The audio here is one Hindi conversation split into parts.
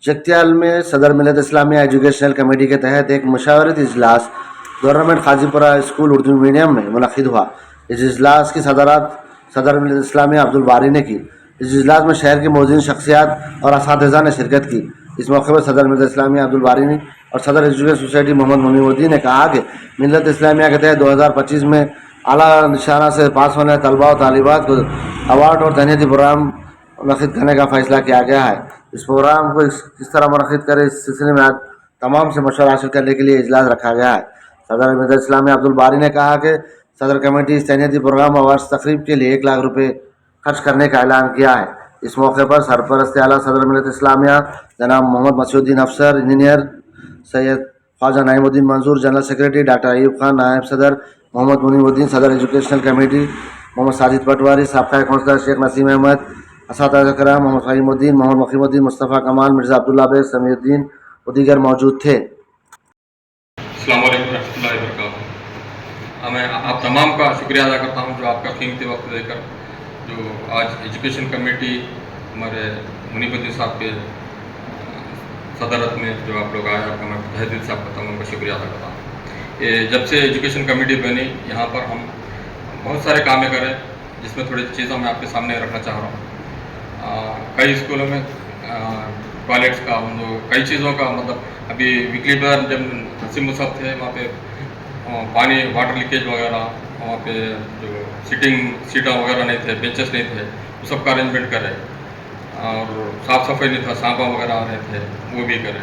जगत्याल में सदर मिलत इस्लामिया एजुकेशनल कमेटी के तहत एक मशावरती इजलास गवर्नमेंट खाजीपुरा स्कूल उर्दू मीडियम में मुनक़िद हुआ। इस इजलास की सदरात सदर मिलत इस्लामिया अब्दुल बारी ने की। इस इजलास में शहर की मौजूद शख्सियात और असातिज़ा ने शिरकत की। इस मौके पर सदर मिलत इस्लामिया अब्दुल बारी ने और सदर एजुकेशन सोसाइटी मोहम्मद मुनीमुद्दीन ने कहा कि मिलत इस्लामिया के तहत 2025 में आला निशाना से पास होने तलबा और तालिबात को अवार्ड और तहनीती प्रोग्राम मुनक़िद करने का फ़ैसला किया गया है। इस प्रोग्राम को किस तरह मुनक़िद करें, इस सिलसिले में आज तमाम से मशवरा हासिल करने के लिए इजलास रखा गया है। सदर मिलत इस्लामिया अब्दुल बारी ने कहा कि सदर कमेटी इस तहनीती प्रोग्राम और वार्षिक तकरीब के लिए 1 लाख रुपये खर्च करने का ऐलान किया है। इस मौके पर सरपरस्त आला सदर मिलत इस्लामिया जनाब मोहम्मद मसूद्दीन अफसर, इंजीनियर सैयद ख्वाजा नईमुद्दीन मंजूर, general secretary doctor Ayub Khan, नायब सदर मोहम्मद मुनीमुद्दीन, सदर एजुकेशनल कमेटी मोहम्मद साजिद पटवारी, साबका काउंसलर शेख नसीम अहमद, असातिज़ा कराम मोहम्मद फ़हीमुद्दीन, मोहम्मद मखीमुद्दीन, मुस्तफ़ा कमाल, मिर्ज़ा अब्दुल्ला बेग, समीउद्दीन और दीगर मौजूद थे। अस्सलाम वालेकुम रहमतुल्लाहि व बरकातुहू। मैं आप तमाम का शुक्रिया अदा करता हूँ जो आपका कीमती वक्त देकर जो आज एजुकेशन कमेटी हमारे मुनीमुद्दीन साहब के सदरत में जो आप लोग आए, आपका मैं तहे दिल से आपका तमाम का शुक्रिया अदा करता हूँ। ये जब से एजुकेशन कमेटी बनी, यहाँ पर हम बहुत सारे काम करें, जिसमें थोड़ी चीज़ों में आपके सामने रखना चाह रहा हूँ। कई स्कूलों में टॉयलेट्स का कई चीज़ों का मतलब अभी वीकली बार जब हसीम मुसब थे वहाँ पे पानी वाटर लीकेज वगैरह, वहाँ पे जो सीटा वगैरह नहीं थे, बेंचेस नहीं थे, वो सब का अरेंजमेंट करें। और साफ़ सफाई नहीं था, सांपा वगैरह आ रहे थे, वो भी करें।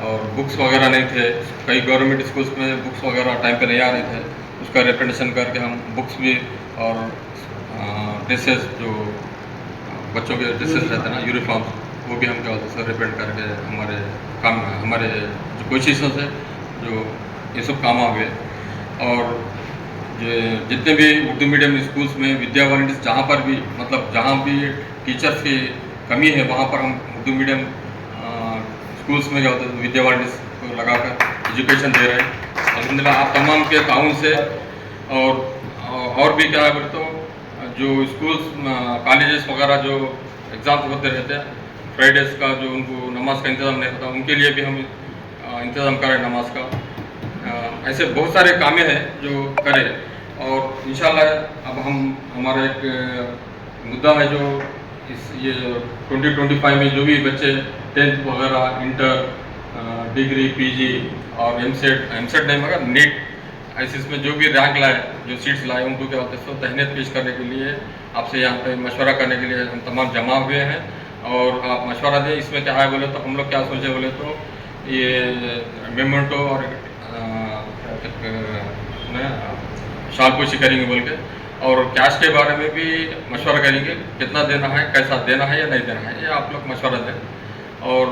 और बुक्स वगैरह नहीं थे, कई गवर्नमेंट स्कूल्स में बुक्स वगैरह टाइम पे नहीं आ रहे थे, उसका रिप्रेजेंटेशन करके हम बुक्स भी और ड्रेसेस जो बच्चों के ड्रेसेस रहते हैं ना, यूनिफॉर्म, वो भी हम क्या होता है रिप्रेजेंट करके हमारे जो कोशिशों से जो ये सब काम आ गए। और जितने भी उर्दू मीडियम स्कूल्स में विद्या वॉलंटियर्स जहाँ पर भी मतलब जहाँ भी टीचर्स की कमी है, वहाँ पर हम उर्दू मीडियम स्कूल्स में क्या होता है विद्या वॉलंटियर्स को लगाकर एजुकेशन दे रहे हैं अल्हम्दुलिल्लाह आप तमाम के ताउन से। और भी क्या है बोले तो जो स्कूल्स कॉलेजेस वगैरह जो एग्ज़ाम्स होते रहते हैं, फ्राइडेज़ का जो उनको नमाज का इंतज़ाम नहीं होता, उनके लिए भी हम इंतज़ाम करें नमाज का। ऐसे बहुत सारे कामें हैं जो करें। और इंशाल्लाह अब हमारा एक मुद्दा है जो ये 2025 में जो भी बच्चे 10th वगैरह, इंटर, डिग्री, पीजी और एमसेट नहीं मगर नीट ICS में जो भी रैंक लाए, जो सीट्स लाए, उनको क्या होता है सो तहनीत पेश करने के लिए आपसे यहाँ पे मशवरा करने के लिए हम तमाम जमा हुए हैं। और आप मशवरा दें, इसमें क्या है बोले तो हम लोग क्या सोचे बोले तो ये मेमेंटो और शालपोशी करेंगे बोल के, और कैश के बारे में भी मशवरा करेंगे, कितना देना है, कैसा देना है या नहीं देना है, ये आप लोग मशवरा दें। और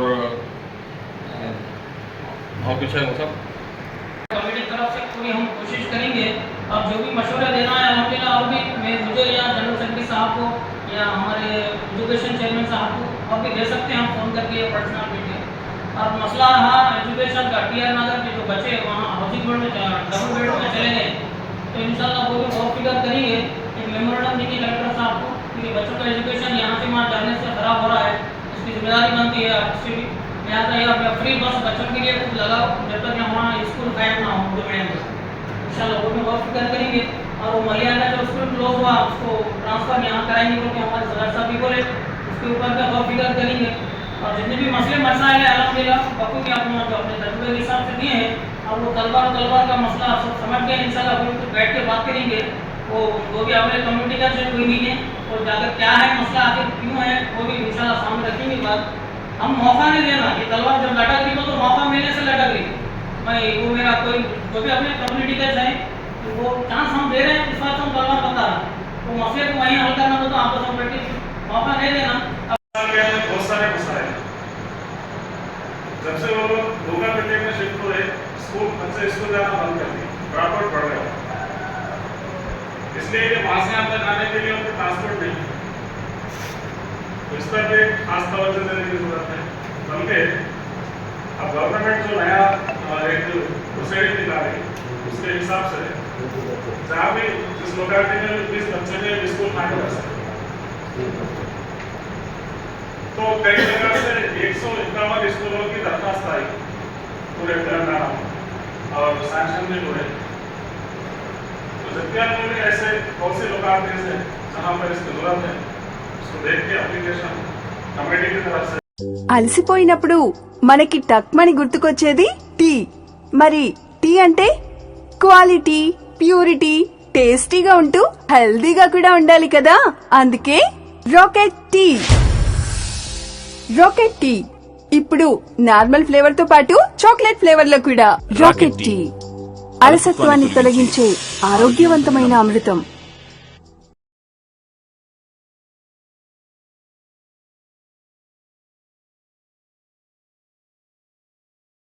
कुछ है सब कमेटी तरफ से पूरी हम कोशिश करेंगे। अब जो भी मशवरा देना है अल्हम्दुलिल्लाह, और भी मुझे या जनरल सेक्रेटरी साहब को या हमारे एजुकेशन चेयरमैन साहब को और भी दे सकते हैं हम फ़ोन करके या पर्सनल मीटिंग। और मसला रहा एजुकेशन का, TR नगर के जो बच्चे वहाँ हाउसिंग बोर्ड में डबल बेड में चले गए, तो इंशाल्लाह वो भी गौर फिक्र करेंगे। एक मेमोरेंडम देंगे कलेक्टर साहब को कि बच्चों का एजुकेशन यहाँ से वहाँ जाने से ख़राब हो रहा है, इसकी जिम्मेदारी बनती है आपसे भी। लिहाजा या फ्री बस बच्चों के लिए कुछ लगाओ जब तक वहाँ स्कूल कायम ना हो उर्दू मीडियम में। इंशाल्लाह वो भी गौर फिक्र करेंगे। और वो मलियाना जो स्कूल क्लोज हुआ उसको ट्रांसफ़र यहाँ कराएंगे क्योंकि हमारे सदर साहब भी बोले, उसके ऊपर भी गौर फिक्र करेंगे। और जितने भी मसले मसाइल हैं अल्हम्दुलिल्लाह बखूबी आपने जो अपने तजुर्बे के हिसाब से दिए हैं, और वो तलबा का मसला सब समझ गए, इंशाल्लाह वो बैठ के बात करेंगे। वो भी अपने कम्युनिटी का जो कोई नहीं है और जाकर क्या है मसला, आखिर क्यों है, वो भी इंशाल्लाह सामने रखेंगे बात। हम मौका नहीं देना, ये तलवार जब लटक रही हो तो मौका मिलने से लटक रही। मैं वो मेरा कोई जो भी अपने कम्युनिटी का चाहे तो वो चांस हम दे रहे हैं, इस बात हम तलवार बता रहे हैं। तो मसले को वहीं हल करना हो तो आपस में बैठ के मौका नहीं देना। बहुत सारे मसाइल जब से वो लोग भूखा पेटे में शिफ्ट हुए, बच्चे स्कूल जाना बंद कर दिए, ड्रॉप आउट बढ़ गया, इसलिए कि वहाँ से यहाँ तक आने के लिए उनको ट्रांसपोर्ट नहीं है। तो इस पर भी खास तवज्जो देने की जरूरत है। बल्कि अब गवर्नमेंट जो नया एक प्रोसीडिंग निकाल रही है उसके हिसाब से जहाँ भी जिस लोकेलिटी में 20 बच्चे ने स्कूल ना कर सकते, तो कई जगह से 151 पूरे तेलंगाना और सैंक्शन भी हुए। तो जगतियाल में भी ऐसे बहुत से लोकार्थ हैं जहाँ पर इसकी जरूरत है, उसको देख के एप्लीकेशन कमेटी की तरफ से అలసిపోయినప్పుడు మనకి టక్మని గుర్తుకొచ్చేది టీ. మరి టీ అంటే క్వాలిటీ, ప్యూరిటీ, టేస్టీగా ఉంటూ హెల్దీగా కూడా ఉండాలి కదా. అందుకే రాకెట్ టీ. రాకెట్ టీ ఇప్పుడు నార్మల్ ఫ్లేవర్ తో పాటు చాక్లెట్ ఫ్లేవర్ లో కూడా. రాకెట్ టీ అలసత్వాన్ని తొలగించే ఆరోగ్యవంతమైన అమృతం.